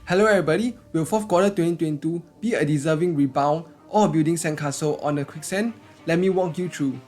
Hello everybody, will fourth quarter 2022 be a deserving rebound or building sandcastle on a quicksand? Let me walk you through.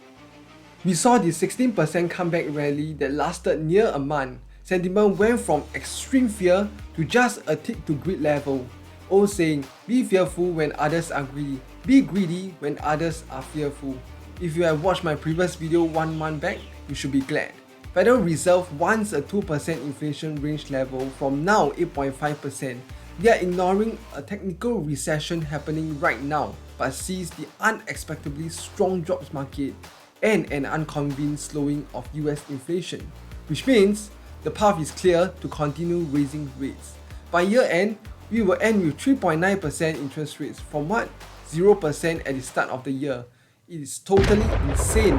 We saw the 16% comeback rally that lasted near a month. Sentiment went from extreme fear to just a tick to greed level. Old saying, be fearful when others are greedy, be greedy when others are fearful. If you have watched my previous video 1 month back, you should be glad. Federal Reserve wants a 2% inflation range level from now 8.5%. They are ignoring a technical recession happening right now, but sees the unexpectedly strong jobs market and an unconvinced slowing of US inflation, which means the path is clear to continue raising rates. By year end, we will end with 3.9% interest rates from what? 0% at the start of the year. It is totally insane.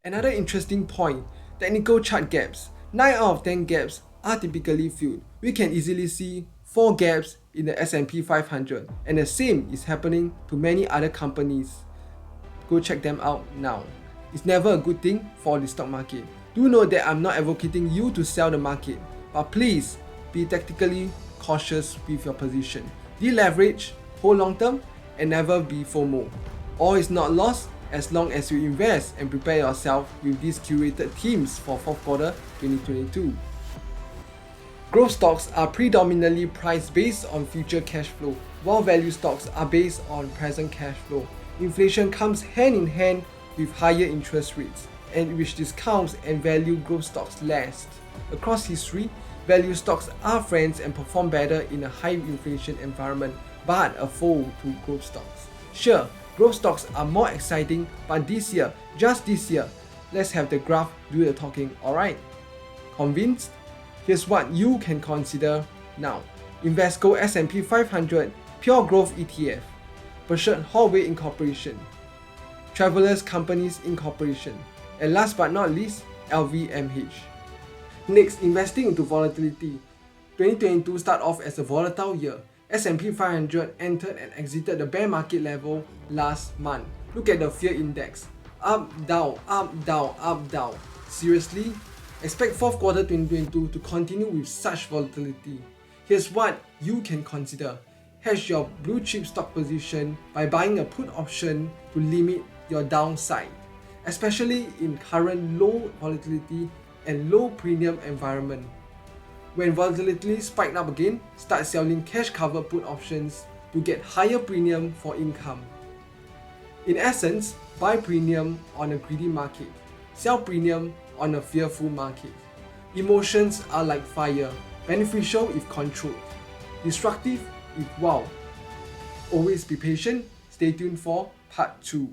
Another interesting point, technical chart gaps. 9 out of 10 gaps are typically filled. We can easily see 4 gaps in the S&P 500, and the same is happening to many other companies. Go check them out now. It's never a good thing for the stock market. Do know that I'm not advocating you to sell the market, but please be tactically cautious with your position. Deleverage, hold long term, and never be FOMO. All is not lost as long as you invest and prepare yourself with these curated themes for fourth quarter 2022. Growth stocks are predominantly priced based on future cash flow, while value stocks are based on present cash flow. Inflation comes hand in hand with higher interest rates, and which discounts and value growth stocks last. Across history, value stocks are friends and perform better in a high inflation environment, but a foe to growth stocks. Sure, growth stocks are more exciting, but this year, just this year, let's have the graph do the talking, alright? Convinced? Here's what you can consider now. Invesco S&P 500 Pure Growth ETF, Berkshire Hathaway Incorporation, Travelers Companies Incorporation, and last but not least, LVMH. Next, investing into volatility. 2022 started off as a volatile year. S&P 500 entered and exited the bear market level last month. Look at the fear index. Up, down, up, down, up, down. Seriously? Expect fourth quarter 2022 to continue with such volatility. Here's what you can consider. Hedge your blue chip stock position by buying a put option to limit your downside, especially in current low volatility and low premium environment. When volatility spiked up again, start selling cash cover put options to get higher premium for income. In essence, buy premium on a greedy market, sell premium on a fearful market. Emotions are like fire, beneficial if controlled, destructive if wow. Always be patient, stay tuned for part 2.